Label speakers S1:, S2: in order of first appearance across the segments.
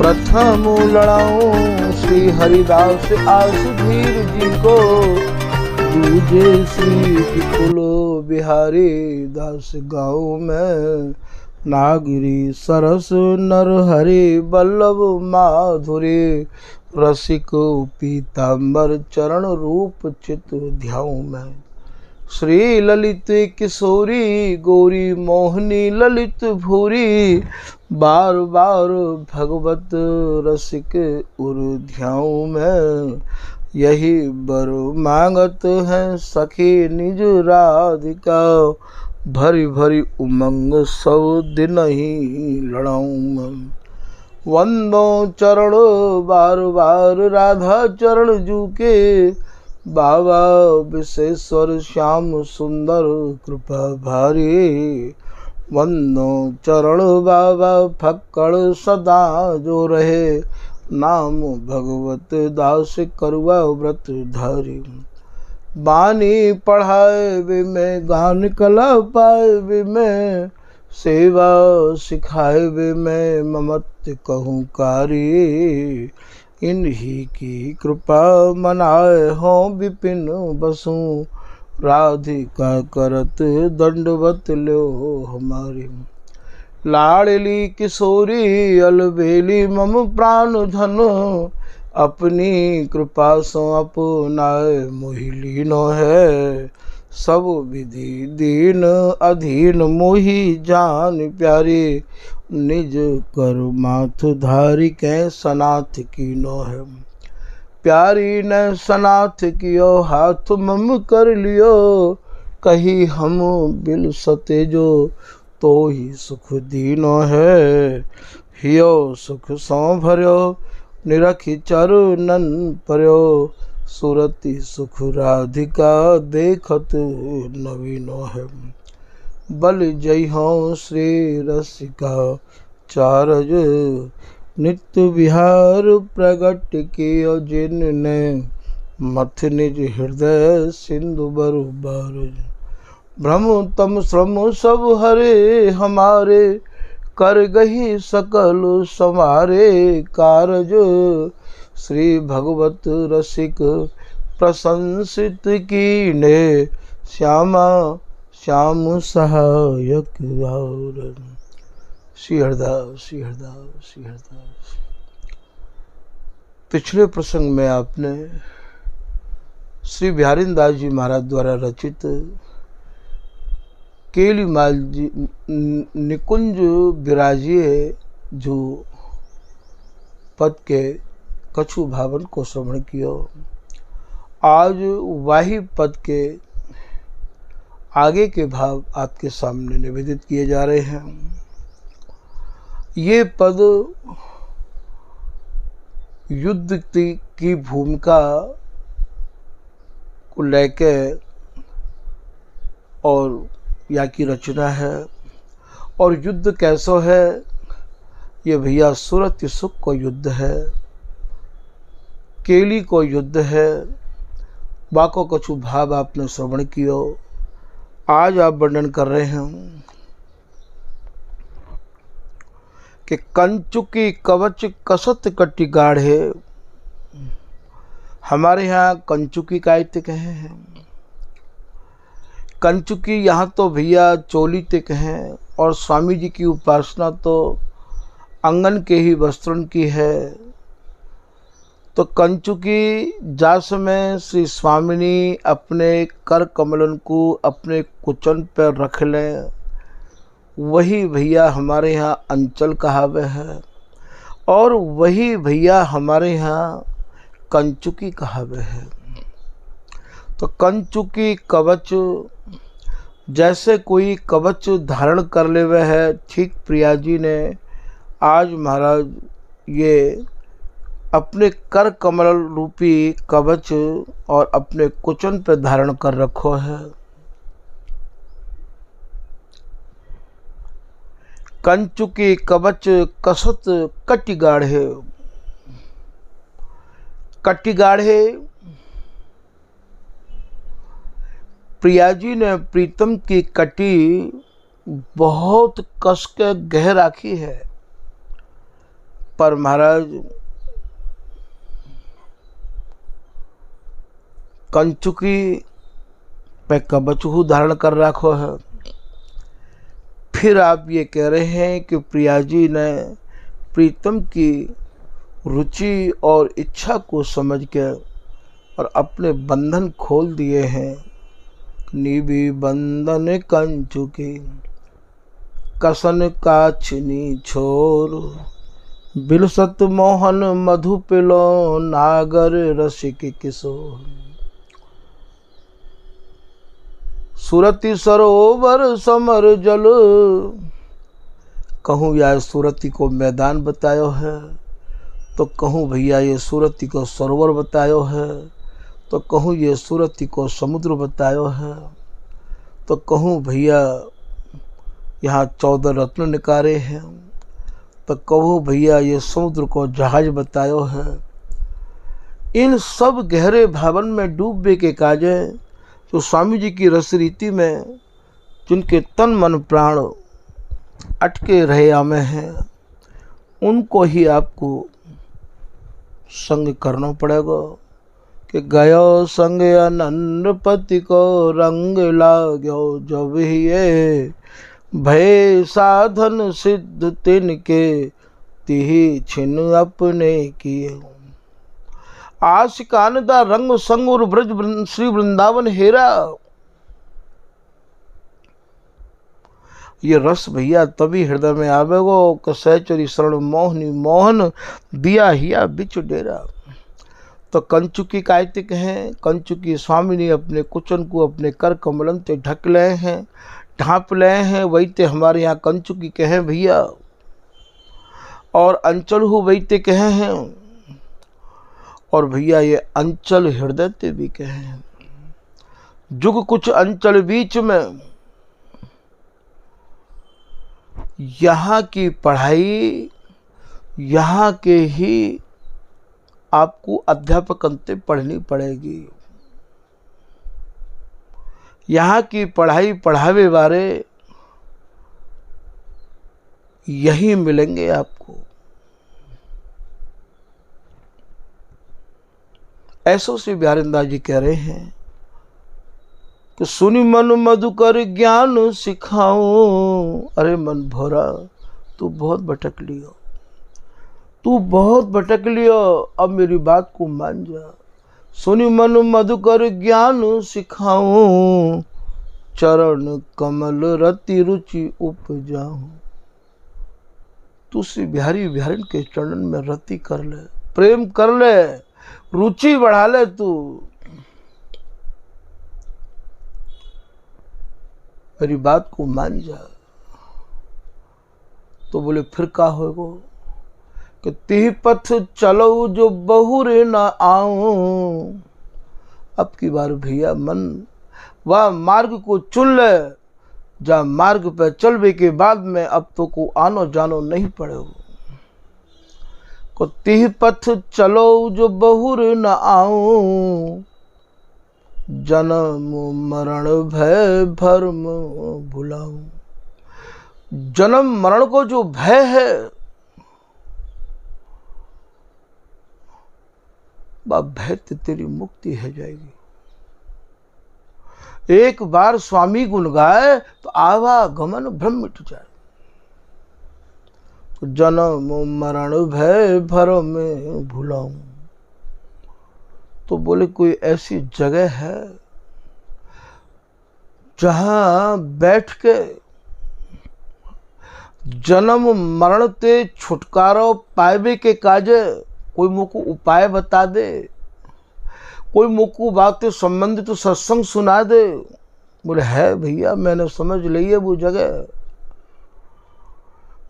S1: प्रथम लड़ाऊं श्री हरिदास आसुधीर जी को, दूजे श्री विपुल बिहारी दास गाँव में। नागरी सरस नरहरि बल्लभ माधुरी, रसिक पीताम्बर चरण रूप चित ध्याऊं मैं। श्री ललित किशोरी गौरी मोहनी ललित भूरी, बार बार भगवत रसिक उर ध्याऊं मैं। यही बर मांगत है सखी निज राधिका, भरी भरी उमंग सब दिन ही लड़ाऊं मैं। वंदो चरण बार बार राधा चरण जू के, बाबा विशेश्वर श्याम सुंदर कृपा भारी। वंदो चरण बाबा फक्कड़ सदा जो रहे, नाम भगवत दास करुआ व्रत धारी। बानी पढ़ाए वे में गान कला पाए वे में, सेवा सिखाए वे में ममत्व कहूँ कारी। इन्हीं की कृपा मनाए हो विपिन बसुं, राधिका करत दंडवत लो हमारी। लाडली किशोरी अलबेली मम प्राण धन, अपनी कृपा सो अपनाए मोहि लीनो है। सब विधि दीन अधीन मोहि जान प्यारी, निज कर माथ धारी कै सनाथ कीनो है। प्यारी ने सनाथ कियो हाथ मम कर लियो, कही हम बिल सते जो तो ही सुख दीनो है। हियो सुख सौ भर्यो निरखी चरणन पर्यो, सुरति सुख राधिका देखत नवीनो है। बल जय हो श्री रसिका चारज, नित्य विहार प्रगट कियो जिनने, मथ निज हृदय सिंधु बरु बारज। भ्रम तम श्रम सब हरे हमारे, कर गही सकल समारे कारज। श्री भगवत रसिक प्रशंसित कीने, श्यामा श्याम सहायक और। श्री हरदास श्री हरदास श्री हरदास। पिछले प्रसंग में आपने श्री बिहारी दास जी महाराज द्वारा रचित केलीमाल जी निकुंज विराजिए जो पद के कछु भावन को श्रवण किया। आज वही पद के आगे के भाव आपके सामने निवेदित किए जा रहे हैं। ये पद युद्ध की भूमिका को लेके और या की रचना है, और युद्ध कैसो है ये भैया सुरत सुख को युद्ध है, केली को युद्ध है। बाको कछु भाव आपने श्रवण कियो। आज आप वर्णन कर रहे हैं कि कंचुकी कवच कसत कटी गाढ़े। हमारे यहाँ कंचुकी का इत्ते कहे हैं। कंचुकी यहाँ तो भैया चोली ते कहें, और स्वामी जी की उपासना तो अंगन के ही वस्त्रों की है। तो कंचुकी जास में श्री स्वामिनी अपने कर कमलन को अपने कुचन पर रख लें, वही भैया हमारे यहाँ अंचल कहावे है, और वही भैया हमारे यहाँ कंचुकी कहावे है। तो कंचुकी कवच, जैसे कोई कवच धारण कर लेवे है, ठीक प्रिया जी ने आज महाराज ये अपने कर कमल रूपी कवच और अपने कुचन पर धारण कर रखो है। कंचुकी कवच कसत कटि गाढ़े। कटि गाढ़े प्रिया जी ने प्रीतम की कटी बहुत कस के गह राखी है, पर महाराज कंचुकी पे कबचहू धारण कर रखो है। फिर आप ये कह रहे हैं कि प्रिया जी ने प्रीतम की रुचि और इच्छा को समझ के और अपने बंधन खोल दिए हैं। निभि बंधन कंचुकी कसन काछनी छोर, बिलसत मोहन मधु पिलो नागर रसिक किशोर। सुरति सरोवर समर जल, कहूँ या सुरति को मैदान बतायो है, तो कहूँ भैया ये सुरति को सरोवर बतायो है, तो कहूँ ये सुरति को समुद्र बतायो है, तो कहूँ भैया यहाँ 14 रत्न निकारे हैं, तो कहूँ भैया ये समुद्र को जहाज बतायो है। इन सब गहरे भावन में डूबे के काजे तो स्वामी जी की रस रीति में जिनके तन मन प्राण अटके रहे आमे हैं, उनको ही आपको संग करना पड़ेगा। कि गयो संग अनन्नपति को रंग लाग्यो जब ये, भय साधन सिद्ध तिनके तिहि छिन अपने किए। आशिकानदा रंग संग और ब्रज श्री वृंदावन हेरा। ये रस भैया तभी हृदय में आवेगो कि सहचरी शरण मोहनी मोहन दिया हिया बिच डेरा। तो कंचुकी कायतिक हैं, कंचुकी स्वामिनी अपने कुचन को अपने कर कमलन से ढक ले हैं, ढांप ले हैं। वही ते हमारे यहाँ कंचुकी कहे भैया, और अंचल हो वही ते कहे हैं, और भैया ये अंचल हृदय ते भी कहे हैं। जुग कुछ अंचल बीच में, यहाँ की पढ़ाई यहाँ के ही आपको अध्यापक अंते पढ़नी पड़ेगी। यहाँ की पढ़ाई पढ़ावे वाले यही मिलेंगे आपको। ऐसो से बिहारिंदा जी कह रहे हैं कि सुनि मन मधुकर ज्ञान सिखाऊं। अरे मन भोरा, तू बहुत भटक लियो, तू बहुत भटक लियो, अब मेरी बात को मान जा। सुनि मन मधुकर ज्ञान सिखाऊं, चरण कमल रति रुचि उपजाऊं। तू श्री बिहारी बिहारिन के चरण में रति कर ले, प्रेम कर ले, रुचि बढ़ा ले। तू मेरी बात को मान जा। तो बोले फिर का होगो कि तिह पथ चलो जो बहुरे न आऊं। अब की बार भैया मन वह मार्ग को चुन ले, जा मार्ग पे चलवे के बाद में अब तो को आनो जानो नहीं पड़ेगा। को तिह पथ चलो जो बहुर न आऊं, जन्म मरण भय भरम भुलाऊं। जन्म मरण को जो भय है, वह भय तेरी मुक्ति है जाएगी। एक बार स्वामी गुण गाए तो आवागमन भ्रम मिट जाए। तो जन्म मरण भय भरम भुलाऊं। तो बोले कोई ऐसी जगह है जहां बैठ के जन्म मरण ते छुटकारो पाएबे के काजे कोई मुझको उपाय बता दे, कोई मुझको बातें संबंधित तो सत्संग सुना दे। बोले है भैया, मैंने समझ ली है वो जगह।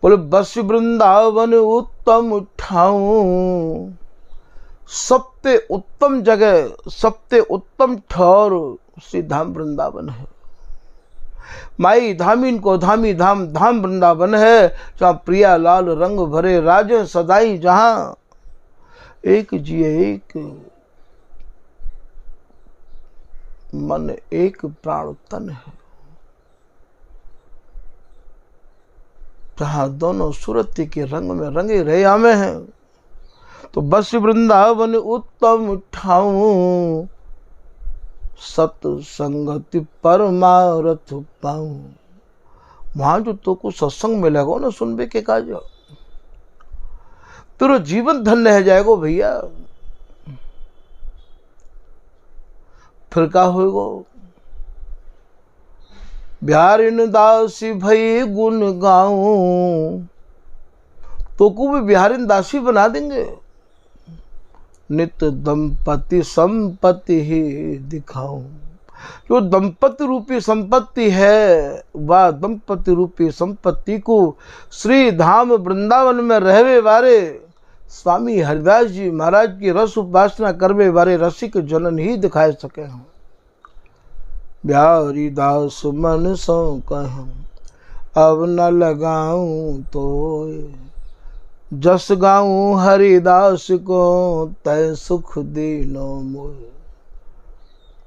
S1: बोले बस वृंदावन उत्तम ठाऊं। सबसे उत्तम जगह, सबसे उत्तम ठौर श्री धाम वृंदावन है। माई धामीन को धामी धाम धाम वृंदावन है, जहाँ प्रिया लाल रंग भरे राजे सदाई, जहाँ एक जिए एक मन एक प्राण तन है। जहाँ दोनों सूरत के रंग में रंगे रहे हमें हैं। तो बस वृंदावन उत्तम ठाऊं, सत्संगति परमारथ पाऊं। वहां जो तो को सत्संग मिलेगा ना सुनबे के काज, तेरा जीवन धन्य है जाएगो भैया। फिर का होएगो, बिहारिन दासी भई गुण गाऊं, तो को भी बिहारिन दासी बना देंगे। नित्य दंपति संपत्ति ही दिखाऊं, जो दंपति रूपी संपत्ति है वह दंपति रूपी संपत्ति को श्री धाम वृंदावन में रहवे वाले स्वामी हरिदास जी महाराज की रस उपासना करवे वाले रसिक जनन ही दिखाए सके हैं। बिहारी दास मन सो कहूं, अब न लगाऊं तो जस गाऊं हरिदास को, तय सुख दीनो मोय।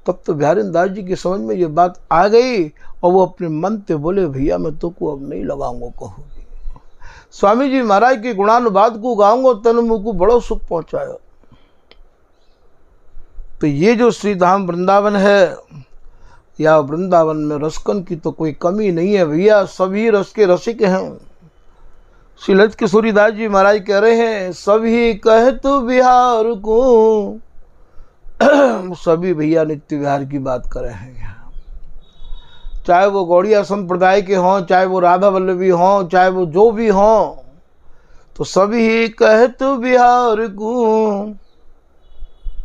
S1: तब तो बिहारी दास जी की समझ में ये बात आ गई और वो अपने मन से बोले, भैया मैं तो को अब नहीं लगाऊंगा कहूँगी। स्वामी जी महाराज के गुणानुवाद को गाऊंगा तन मुझ को बड़ो सुख पहुंचाया। तो ये जो श्री धाम वृंदावन है, या वृंदावन में रसकन की तो कोई कमी नहीं है भैया, सभी रस के रसिक हैं। श्री ललित किशोरीदास जी महाराज कह रहे हैं, सभी कह तो बिहार को, सभी भैया नित्य विहार की बात कर रहे हैं। चाहे वो गौड़िया संप्रदाय के हों, चाहे वो राधा वल्लभी हों, चाहे वो जो भी हों, तो सभी कह तो बिहार को,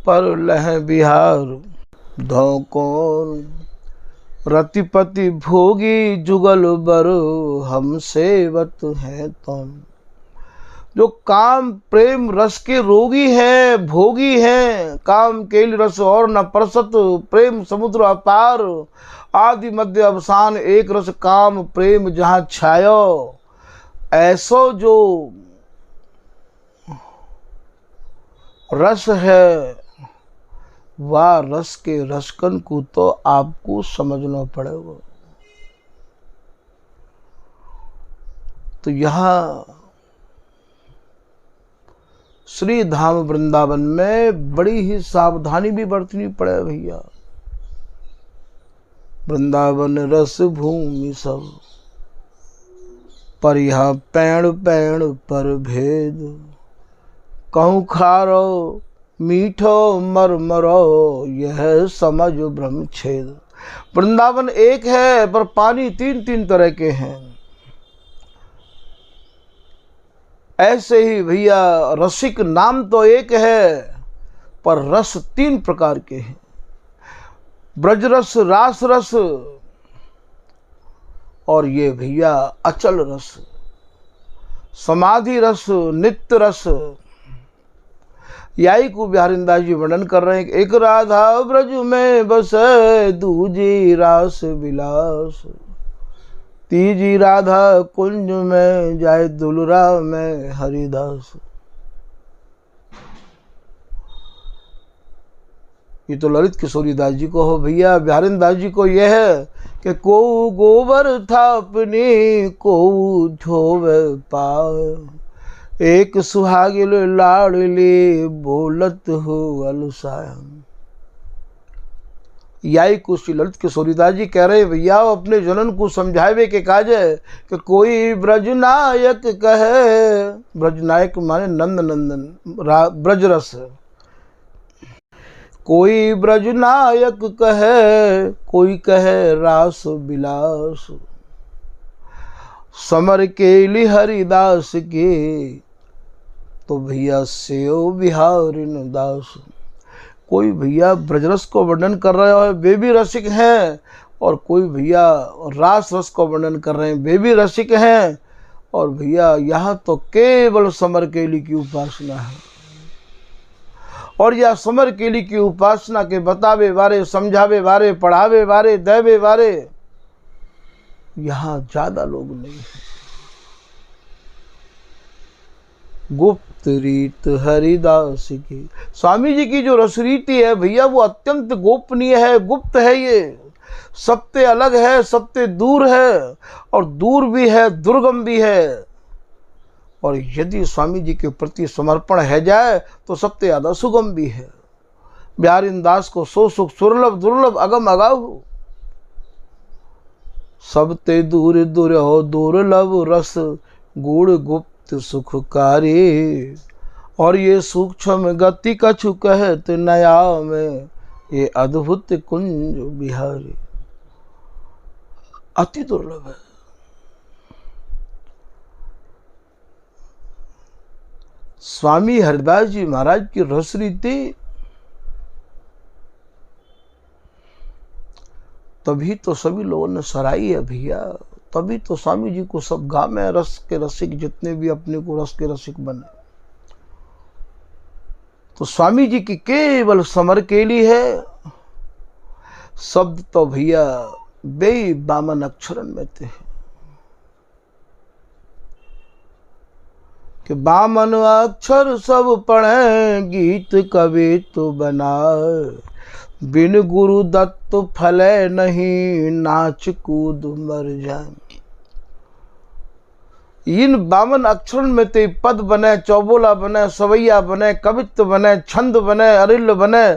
S1: पर लह बिहार धोकौन। रतिपति भोगी जुगल बरो, हम सेवत हैं तुम। जो काम प्रेम रस के रोगी हैं, भोगी हैं, काम केल रस और न परसत, प्रेम समुद्र अपार, आदि मध्य अवसान एक रस काम प्रेम जहाँ छायो। ऐसो जो रस है वह रस के रसकन को तो आपको समझना पड़ेगा। तो यहाँ श्री धाम वृंदावन में बड़ी ही सावधानी भी बरतनी पड़े भैया। वृंदावन रस भूमि सब, पर यहाँ पैण पैण पर भेद। कहूँ खारो मीठो मरमरो, यह समझ ब्रह्म छेद। वृंदावन एक है पर पानी तीन तीन तरह के हैं। ऐसे ही भैया रसिक नाम तो एक है पर रस तीन प्रकार के हैं। ब्रज रस, रास रस, और ये भैया अचल रस, समाधि रस, नित्य रस। याई को बिहारी दास जी वर्णन कर रहे हैं। एक राधा ब्रज में बसे, दूजी रास विलास, तीजी राधा कुंज में जाए, दुलरा में हरिदास। ये तो ललित किशोरीदास जी को हो भैया। बिहारी दास जी को यह है कि को गोबर थापनी, को धोवे पाए, एक सुहागिल लाडली, बोलत हो अलसायम। याई को श्री ललित किशोरीदास जी कह रहे भैया अपने जनन को समझावे के काज है कि कोई ब्रजनायक कहे। ब्रजनायक माने नंद नंदन, ब्रज रस। कोई ब्रजनायक कहे, कोई कहे रास विलास। समर के हरिदास के, तो भैया सेव बिहारिन दास। कोई भैया ब्रजरस को वर्णन कर रहे हो वे भी रसिक हैं, और कोई भैया रास रस को वर्णन कर रहे हैं वे भी रसिक हैं। और भैया यहाँ तो केवल समर केली की उपासना है, और यह समर केली की उपासना के बतावे बारे, समझावे बारे, पढ़ावे बारे, देवे बारे यहाँ ज्यादा लोग नहीं है। गुप्त रीत हरिदास की, स्वामी जी की जो रसरीति है भैया वो अत्यंत गोपनीय है, गुप्त है। ये सबते अलग है, सबते दूर है, और दूर भी है, दुर्गम भी है। और यदि स्वामी जी के प्रति समर्पण है जाए तो सबसे ज़्यादा सुगम भी है। बिहारी दास को सो सुख सुरलभ दुर्लभ अगम अगाऊ, सबते दूर दूर हो दुर्लभ रस गुड़ गुप्त सुखकारी। और ये सूक्ष्म गति कछु कहत नया में, ये अद्भुत कुंज बिहारी। अति दुर्लभ है। स्वामी हरिदास जी महाराज की रस रीति तभी तो सभी लोगों ने सराही है भैया, तभी तो स्वामी जी को सब गाँव में रस के रसिक जितने भी अपने को रस के रसिक बने। तो स्वामी जी की केवल समर केली है। शब्द तो भैया बे बामन अक्षरन में थे कि बामन अक्षर सब पढ़े, गीत कवि तो बनाए। बिन गुरु दत्त फले नहीं, नाच कूद मर जाए। इन 52 अक्षरों में ते पद बने, चौबोला बने, सवैया बने, कवित्व बने, छंद बने, अरिल बने,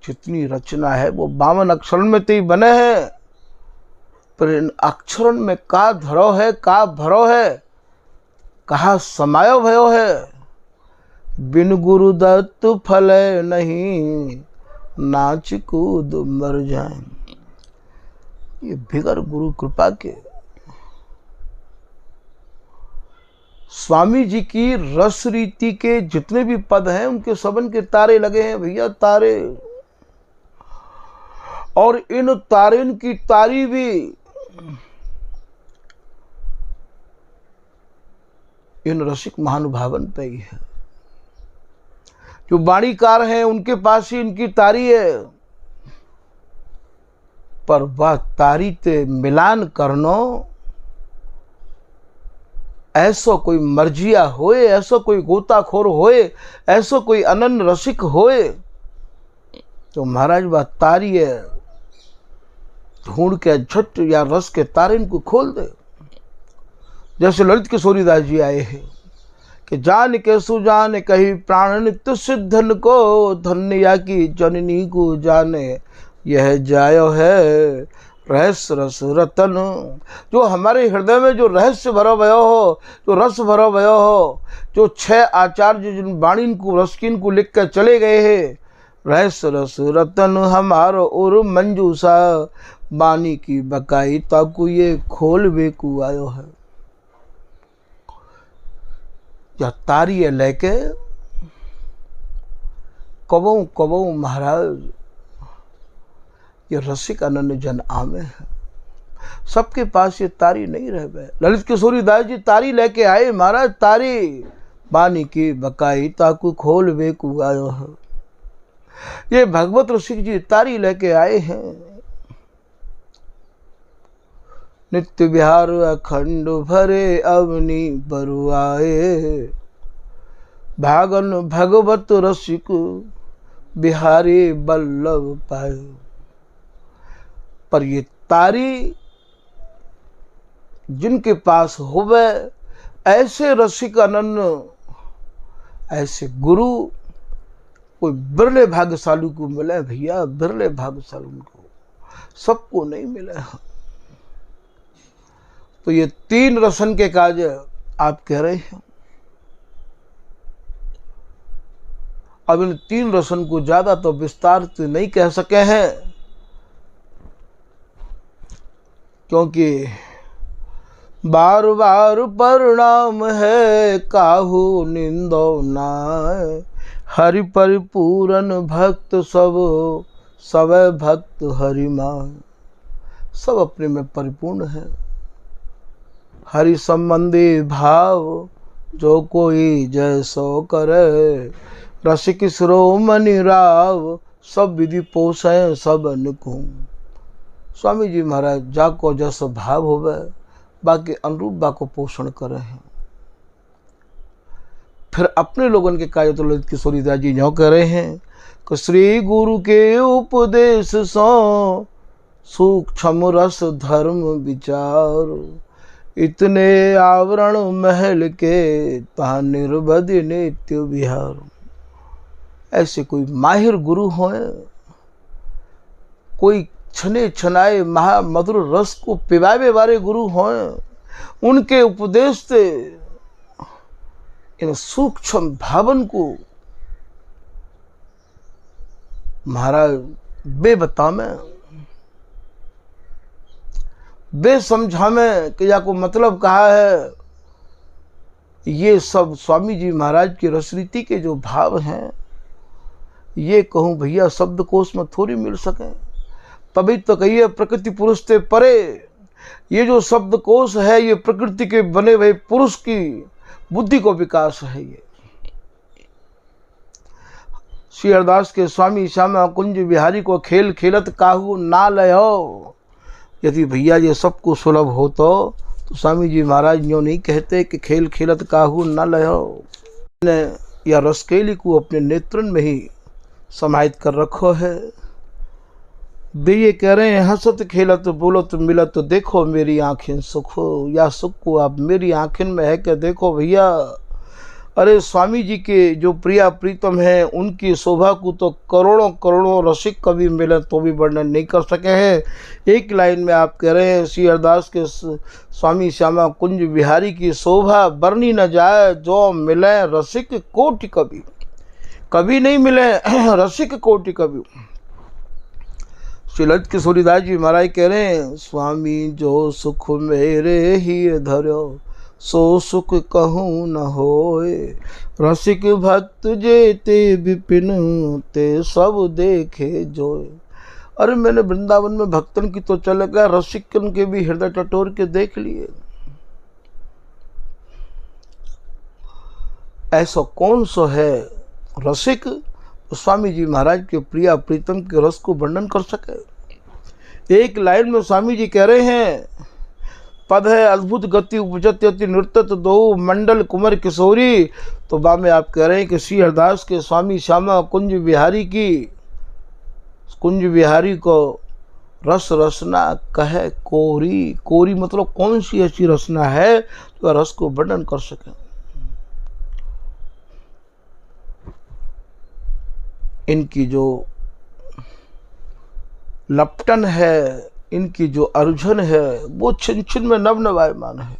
S1: जितनी रचना है वो 52 अक्षरों में ते बने हैं। पर इन अक्षरों में का धरो है, का भरो है, कहा समायो भयो है। बिन गुरु दत्त फले नहीं, नाच कूद मर जाए। ये बिगर गुरु कृपा के स्वामी जी की रस रीति के जितने भी पद हैं उनके सबन के तारे लगे हैं भैया, तारे। और इन तारेन की तारी भी इन रसिक महानुभावन पे ही है। जो वाणीकार हैं उनके पास ही इनकी तारी है। पर वह तारी ते मिलान करनो ऐसो कोई मर्जिया होए, ऐसो कोई गोताखोर होए, ऐसो कोई अनन्य रसिक होए तो महाराज वह तारी है ढूंढ के झट या रस के तारे इनको खोल दे। जैसे ललित किशोरी दास जी आए हैं कि जान के सुजान कही प्राण नित्य सिद्धन को, धन्य या की जननी को जाने यह जायो है रहस्य रस रतन। जो हमारे हृदय में जो रहस्य भरो भयो हो, जो रस भरो भयो हो, जो 6 आचार्य जिन वाणी को रसकिन को लिख कर चले गए हैं, रहस्य रस रतन हमारो और मंजूसा बानी की बकाई ताकू ये खोल बेकू आयो है। या तारी लेके कबऊ कबऊ महाराज ये रसिक अनन्य जन आमे है। सबके पास ये तारी नहीं रह गए। ललित किशोरी दास जी तारी लेके आए, महाराज तारी बानी की बकाई ताकू खोल बेकू आयो है। ये भगवत रसिक जी तारी लेके आए हैं। नित्य बिहार अखंड भरे अवनी बरुआए, भागन भगवत रसिक बिहारी बल्लभ पाए। पर ये तारी जिनके पास होवे ऐसे रसिक अनन्य, ऐसे गुरु कोई बिरले भाग्यशाली को मिले भैया, बिरले भाग्यशाली को, सबको नहीं मिले। तो ये 3 रसन के काज आप कह रहे हैं। अब इन 3 रसन को ज्यादा तो विस्तार से नहीं कह सके हैं, क्योंकि बार बार परिणाम है काहू निंदो नाय। हरि परिपूर्ण भक्त सब भक्त हरि मान। सब अपने में परिपूर्ण है। हरि संबंधी भाव जो कोई जैसो करे, रसिक शिरोमणि राव सब विधि पोषे सब अनुकूल। स्वामी जी महाराज जाको जैसा भाव होवे बाकी अनुरूप बा को पोषण करे हैं। फिर अपने लोगों के कार्य तो ललित किशोरी दास जी यूँ कह रहे हैं कि श्री गुरु के उपदेश सो सूक्ष्म रस धर्म विचार, इतने आवरण महल के तहाँ निर्बध नित्य विहार। ऐसे कोई माहिर गुरु हों, कोई छने छनाए महामधुर रस को पिवावे वाले गुरु हों, उनके उपदेश से इन सूक्ष्म भावन को महाराज बेबता में बेसमझा में कि या को मतलब कहा है। ये सब स्वामी जी महाराज की रसरीति के जो भाव हैं, ये कहूँ भैया शब्दकोश में थोड़ी मिल सके। तभी तो कहिए प्रकृति पुरुष से परे। ये जो शब्दकोश है, ये प्रकृति के बने हुए पुरुष की बुद्धि को विकास है। ये श्री हरदास के स्वामी श्यामा कुंज बिहारी को खेल खेलत काहू ना लयो। यदि भैया ये सबको सुलभ हो तो स्वामी जी महाराज यूँ नहीं कहते कि खेल खेलत काहू ना लयो। ने या रसकेली को अपने नेत्रन में ही समाहित कर रखो है। वे ये कह रहे हैं, हंसत खेलत बोलत मिलत देखो मेरी आँखें सुख हो। या सुख को आप मेरी आँखें में है कि देखो भैया। अरे स्वामी जी के जो प्रिया प्रीतम हैं, उनकी शोभा को तो करोड़ों करोड़ों रसिक कवि मिले तो भी वर्णन नहीं कर सके हैं। एक लाइन में आप कह रहे हैं, श्री हरदास के स्वामी श्यामा कुंज बिहारी की शोभा बरनी न जाए, जो मिले रसिक कोटि कवि। कभी नहीं मिले रसिक कोटि कवि। श्री ललित किशोरीदास जी महाराज कह रहे हैं, स्वामी जो सुख मेरे ही धर्यो, सो सुख कहूँ न होए। रसिक भक्त जेते विपिन, ते सब देखे जोए। अरे मैंने वृंदावन में भक्तन की तो चल गया, रसिकन के भी हृदय टटोर के देख लिए। ऐसा कौन सा है रसिक स्वामी जी महाराज के प्रिया प्रीतम के रस को वर्णन कर सके। एक लाइन में स्वामी जी कह रहे हैं, पद है अद्भुत गति उपजत यति नृत्यत दो मंडल कुंवर किशोरी। तो बा में आप कह रहे हैं कि श्री हरदास के स्वामी श्यामा कुंज बिहारी की, कुंज बिहारी को रस रसना कहे कोरी। कोरी मतलब कौन सी ऐसी रसना है जो रस को वर्णन कर सके। इनकी जो लपटन है, इनकी जो अर्जुन है, वो छिन छिन में नव नवायमान है।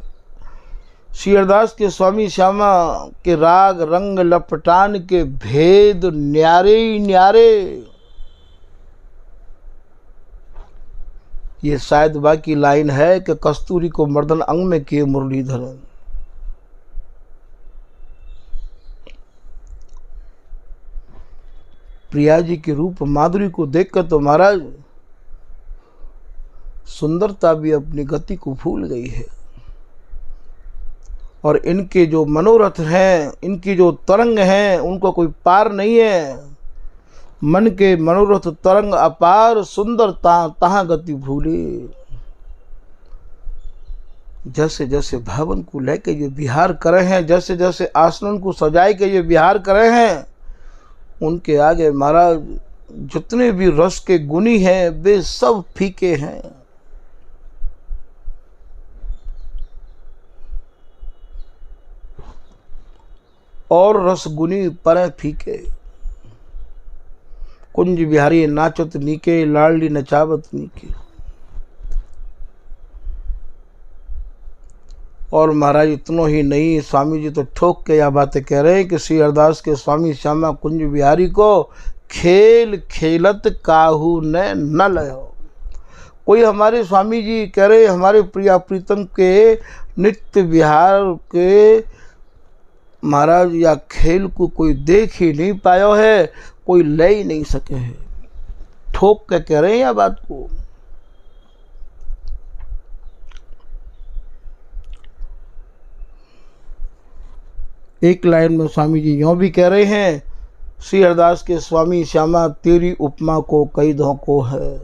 S1: श्री हरदास के स्वामी श्यामा के राग रंग लपटान के भेद न्यारे ही न्यारे। ये शायद बाकी लाइन है कि कस्तूरी को मर्दन अंग में किए मुरलीधर। प्रिया जी के रूप माधुरी को देखकर तो महाराज सुंदरता भी अपनी गति को भूल गई है। और इनके जो मनोरथ हैं, इनकी जो तरंग हैं, उनको कोई पार नहीं है। मन के मनोरथ तरंग अपार, सुंदरता तहाँ गति भूली। जैसे जैसे भवन को लेके ये विहार करे हैं, जैसे जैसे आसनन को सजाए के ये विहार करे हैं, उनके आगे महाराज जितने भी रस के गुणी हैं वे सब फीके हैं। और रसगुनी पर फीके। कुंज बिहारी नाचत नीके, लाडली नचावत नीके। और महाराज इतनो ही नहीं, स्वामी जी तो ठोक के यह बातें कह रहे हैं कि श्री हरदास के स्वामी श्यामा कुंज बिहारी को खेल खेलत काहू ने न लयो। कोई हमारे स्वामी जी कह रहे हमारे प्रिया प्रीतम के नित्य विहार के महाराज या खेल को कोई देख ही नहीं पाया है, कोई ले ही नहीं सके है। ठोक के कह रहे हैं यह बात को। एक लाइन में स्वामी जी यूँ भी कह रहे हैं, श्री हरदास के स्वामी श्यामा तेरी उपमा को कई धोखो है।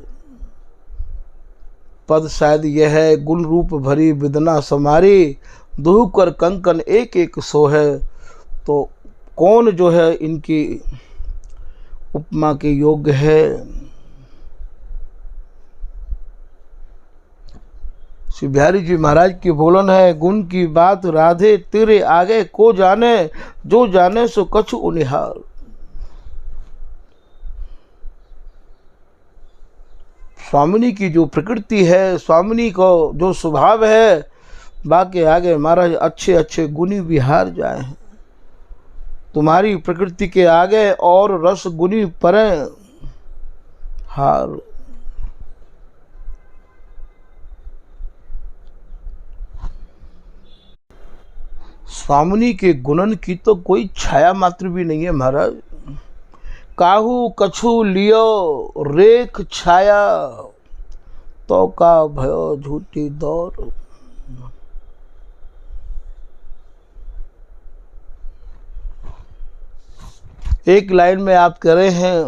S1: पद शायद यह है, गुण रूप भरी विदना समारी, दुह कर कंकन एक एक सो है। तो कौन जो है इनकी उपमा के योग्य है। श्री बिहारी जी महाराज की बोलन है, गुण की बात राधे तेरे आगे को जाने, जो जाने सो कछु उनिहार। स्वामिनी की जो प्रकृति है, स्वामिनी को जो स्वभाव है, बाकी आगे महाराज अच्छे अच्छे गुणी भी हार जाए हैं। तुम्हारी प्रकृति के आगे और रस गुणी परे हार। स्वामिनी के गुणन की तो कोई छाया मात्र भी नहीं है महाराज। काहू कछु लियो रेख छाया, तो का भयो झूठी दौर। एक लाइन में आप कह रहे हैं,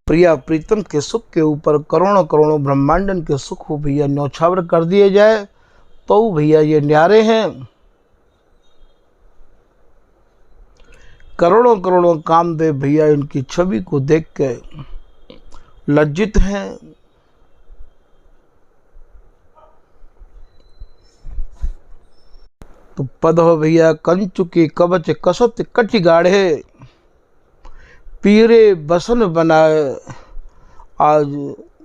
S1: प्रिया प्रीतम के सुख के ऊपर करोड़ों करोड़ों ब्रह्मांडन के सुख हो भैया न्यौछावर कर दिए जाए तो भैया ये न्यारे हैं। करोड़ों करोड़ों कामदेव भैया इनकी छवि को देख के लज्जित हैं। तो पद हो भैया कंचु की कवच कसत कटि गाढ़े, पीरे बसन बनाए। आज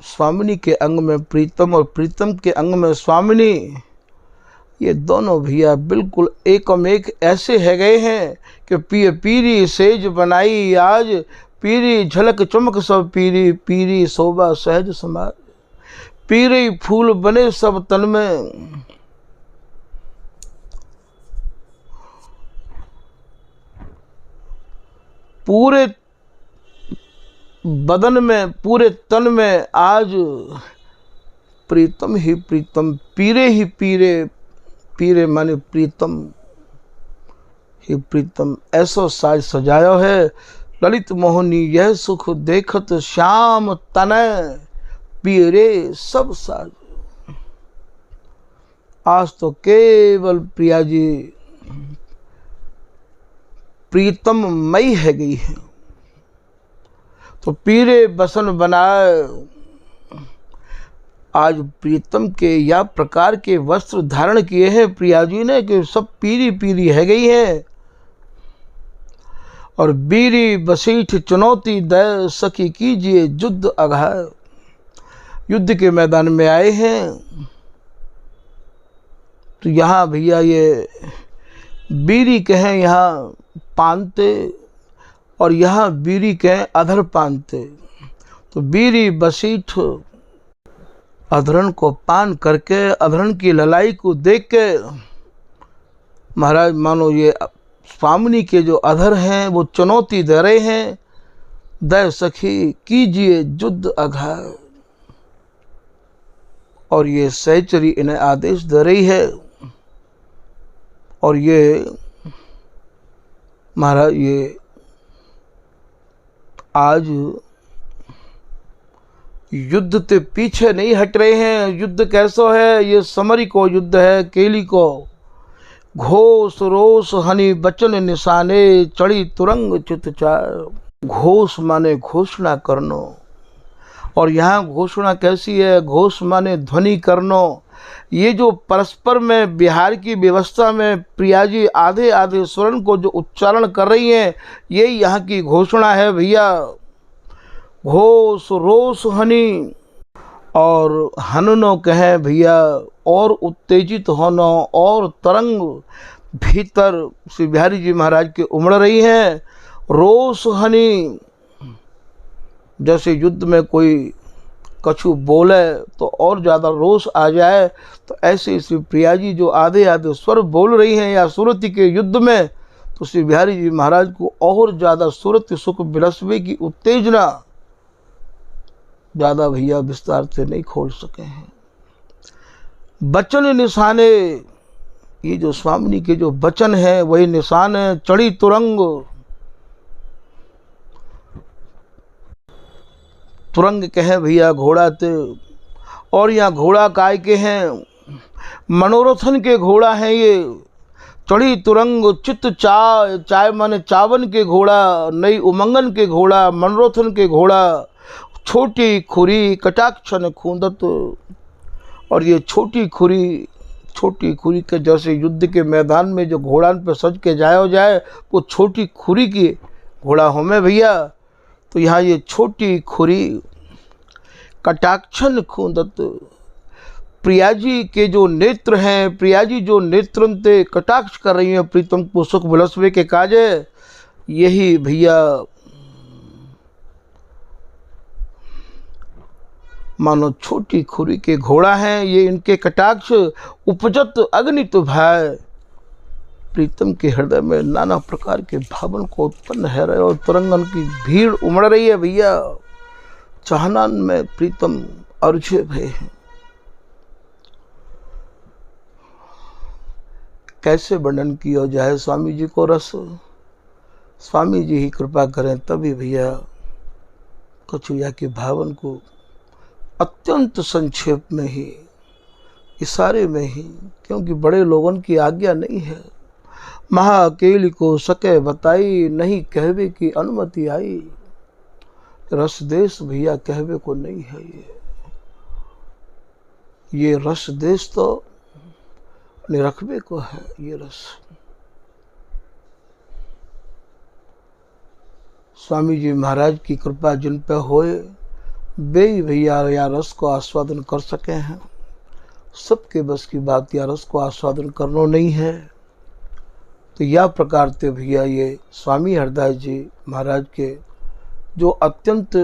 S1: स्वामिनी के अंग में प्रीतम और प्रीतम के अंग में स्वामिनी, ये दोनों भैया बिल्कुल एकम एक ऐसे है गए हैं कि पीरी सेज बनाई आज, पीरी झलक चमक सब पीरी, पीरी शोभा सहज समाज। पीरे फूल बने सब तन में, पूरे बदन में पूरे तन में आज प्रीतम ही प्रीतम, पीरे ही पीरे, पीरे माने प्रीतम ही प्रीतम। ऐसो साज सजायो है ललित मोहनी यह सुख देखत श्याम तनय, पीरे सब साज। आज तो केवल प्रिया जी प्रीतम मई है गई है। तो पीरे बसन बनाए, आज प्रीतम के या प्रकार के वस्त्र धारण किए हैं प्रिया जी ने कि सब पीरी पीरी है गई है। और बीरी बसीठ चुनौती दय सखी कीजिए युद्ध अघाय। युद्ध के मैदान में आए हैं तो यहाँ भैया ये बीरी कहें यहाँ पानते और यहाँ बीरी कहें अधर पानते। तो बीरी बसीठ अधरण को पान करके अधरण की ललाई को देख के महाराज मानो ये स्वामिनी के जो अधर हैं वो चुनौती दे रहे हैं, दय सखी कीजिए युद्ध अघाय। और ये सहचरी इन्हें आदेश दे रही है। और ये महाराज ये आज युद्ध ते पीछे नहीं हट रहे हैं। युद्ध कैसो है, ये समरी को युद्ध है, केली को। घोष रोष हनि बचन निशाने, चढ़ी तुरंग चित चाय। घोष माने घोषणा करनो, और यहाँ घोषणा कैसी है, घोष माने ध्वनि करनो। ये जो परस्पर में बिहार की व्यवस्था में प्रिया जी आधे आधे स्वरण को जो उच्चारण कर रही हैं, ये यहाँ की घोषणा है भैया। घोष रोष हनि, और हननो कहे भैया और उत्तेजित होना, और तरंग भीतर श्री बिहारी जी महाराज के उमड़ रही हैं। रोष हनि, जैसे युद्ध में कोई कछु बोले तो और ज़्यादा रोष आ जाए, तो ऐसे श्री प्रिया जी जो आधे आधे स्वर बोल रही हैं या सूरती के युद्ध में, तो श्री बिहारी जी महाराज को और ज़्यादा सूरत सुख बिलसवे की उत्तेजना ज़्यादा भैया विस्तार से नहीं खोल सके हैं। बचन निशाने, ये जो स्वामिनी के जो बचन है वही निशान है। चढ़ी तुरंग, तुरंग कहे भैया घोड़ा ते, और यहाँ घोड़ा काय के हैं, मनोरथन के घोड़ा हैं ये। चढ़ी तुरंग चित्त चाय, चाय माने चावन के घोड़ा, नई उमंगन के घोड़ा, मनोरथन के घोड़ा। छोटी खुरी कटाक्ष न खूंदत। और ये छोटी खुरी के जैसे युद्ध के मैदान में जो घोड़ा पे सज के जाए वो छोटी खुरी की घोड़ा हो में भैया। तो यहाँ ये छोटी खुरी कटाक्षन खूंदत। प्रिया जी के जो नेत्र हैं, प्रिया जी जो नेत्रंते कटाक्ष कर रही हैं प्रीतम को सुख विलसवे के काजे, यही भैया मानो छोटी खुरी के घोड़ा हैं। ये इनके कटाक्ष उपजत अग्नि तो भाई प्रीतम के हृदय में नाना प्रकार के भावन को उत्पन्न है रहे और तरंगन की भीड़ उमड़ रही है भैया। चाहनान में प्रीतम अर्झे भय हैं। कैसे वर्णन किया जाए स्वामी जी को रस, स्वामी जी ही कृपा करें तभी भैया कछुया के भावन को अत्यंत संक्षेप में ही, इशारे में ही, क्योंकि बड़े लोगों की आज्ञा नहीं है। महाअकेली को सके बताई, नहीं कहवे की अनुमति आई। रस देश भैया कहवे को नहीं है। ये रस देश तो निरखबे को है। ये रस स्वामी जी महाराज की कृपा जिन पे होए वे ही भैया या रस को आस्वादन कर सके हैं। सबके बस की बात या रस को आस्वादन करना नहीं है। तो यह प्रकार से भैया ये स्वामी हरदास जी महाराज के जो अत्यंत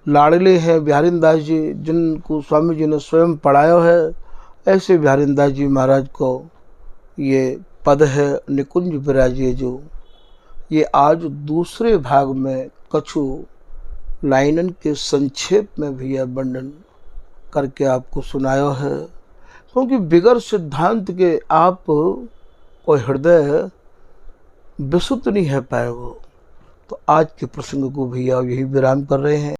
S1: लाडले हैं बिहारीदास जी, जिनको स्वामी जी ने स्वयं पढ़ाया है, ऐसे बिहारीदास जी महाराज को ये पद है निकुंज विराजिए जो, ये आज दूसरे भाग में कछु लाइनन के संक्षेप में भैया वर्णन करके आपको सुनाया है। क्योंकि बिगर सिद्धांत के आप कोई हृदय विशुद्ध नहीं है पाएगा। तो आज के प्रसंग को भैया यही विराम कर रहे हैं।